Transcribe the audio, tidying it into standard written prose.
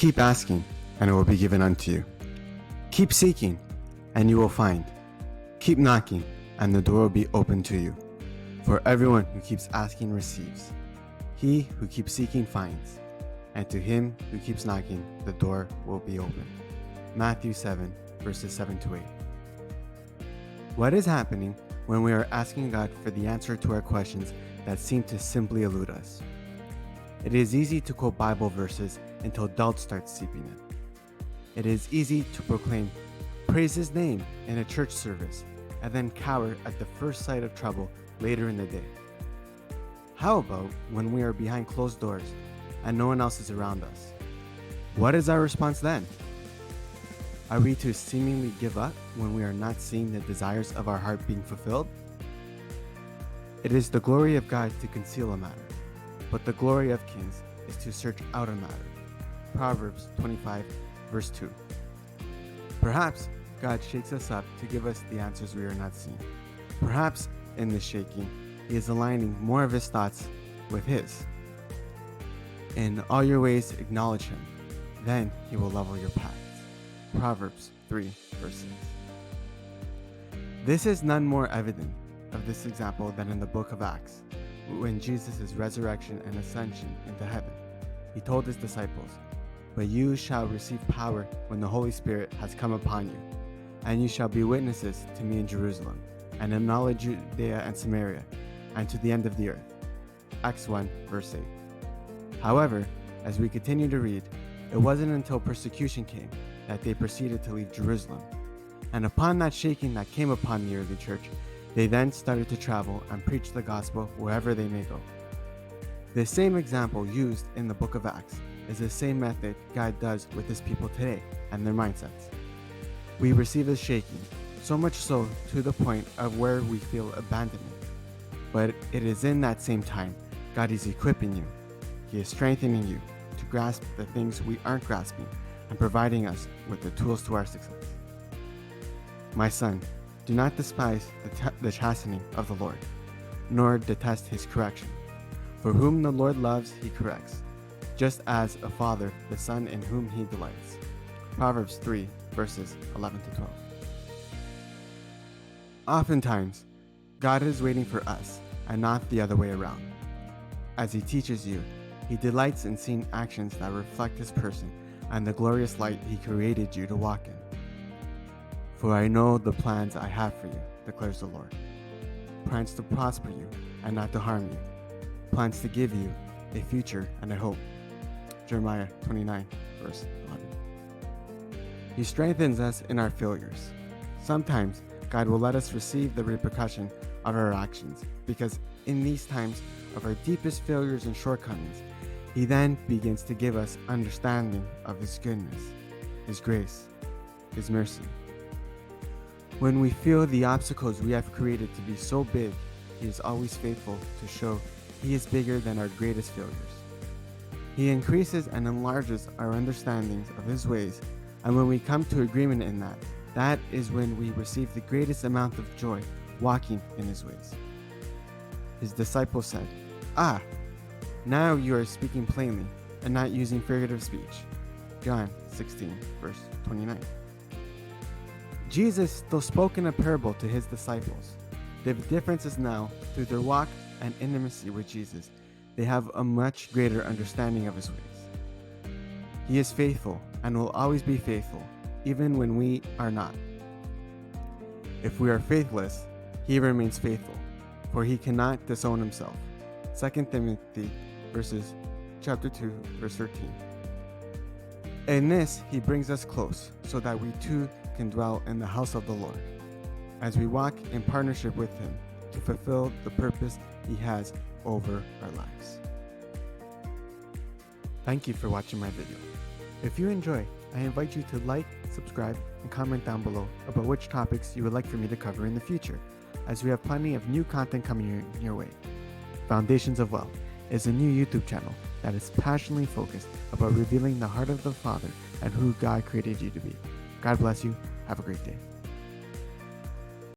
Keep asking, and it will be given unto you. Keep seeking, and you will find. Keep knocking, and the door will be opened to you. For everyone who keeps asking receives. He who keeps seeking finds. And to him who keeps knocking, the door will be opened. Matthew 7, verses 7 to 8. What is happening when we are asking God for the answer to our questions that seem to simply elude us? It is easy to quote Bible verses until doubt starts seeping in. It is easy to proclaim, "Praise His name" in a church service, and then cower at the first sight of trouble later in the day. How about when we are behind closed doors and no one else is around us? What is our response then? Are we to seemingly give up when we are not seeing the desires of our heart being fulfilled? It is the glory of God to conceal a matter, but the glory of kings is to search out a matter. Proverbs 25, verse 2. Perhaps God shakes us up to give us the answers we are not seeing. Perhaps in this shaking, He is aligning more of His thoughts with His. In all your ways acknowledge Him, then He will level your paths. Proverbs 3, verse 6. This is none more evident of this example than in the book of Acts, when Jesus' resurrection and ascension into heaven. He told His disciples, "But you shall receive power when the Holy Spirit has come upon you, and you shall be witnesses to me in Jerusalem, and in all of Judea and Samaria, and to the end of the earth." Acts 1, verse 8. However, as we continue to read, it wasn't until persecution came that they proceeded to leave Jerusalem. And upon that shaking that came upon the early church, they then started to travel and preach the gospel wherever they may go. The same example used in the book of Acts is the same method God does with His people today and their mindsets. We receive His shaking, so much so to the point of where we feel abandonment. But it is in that same time God is equipping you. He is strengthening you to grasp the things we aren't grasping and providing us with the tools to our success. My son, do not despise the chastening of the Lord, nor detest His correction. For whom the Lord loves, He corrects, just as a father the son in whom He delights. Proverbs 3, verses 11 to 12. Oftentimes, God is waiting for us and not the other way around. As He teaches you, He delights in seeing actions that reflect His person and the glorious light He created you to walk in. For I know the plans I have for you, declares the Lord. Plans to prosper you and not to harm you. Plans to give you a future and a hope. Jeremiah 29, verse 11. He strengthens us in our failures. Sometimes God will let us receive the repercussion of our actions, because in these times of our deepest failures and shortcomings, He then begins to give us understanding of His goodness, His grace, His mercy. When we feel the obstacles we have created to be so big, He is always faithful to show He is bigger than our greatest failures. He increases and enlarges our understandings of His ways, and when we come to agreement in that, that is when we receive the greatest amount of joy walking in His ways. His disciples said, "Ah, now you are speaking plainly and not using figurative speech." John 16, verse 29. Jesus still spoke in a parable to His disciples. The difference is now, through their walk and intimacy with Jesus, they have a much greater understanding of His ways. He is faithful and will always be faithful, even when we are not. If we are faithless, He remains faithful, for He cannot disown Himself. 2 Timothy chapter 2, verse 13. In this, He brings us close, so that we too can dwell in the house of the Lord, as we walk in partnership with Him to fulfill the purpose He has over our lives. Thank you for watching my video. If you enjoy, I invite you to like, subscribe, and comment down below about which topics you would like for me to cover in the future, as we have plenty of new content coming your way. Foundations of Wealth is a new YouTube channel that is passionately focused about revealing the heart of the Father and who God created you to be. God bless you. Have a great day.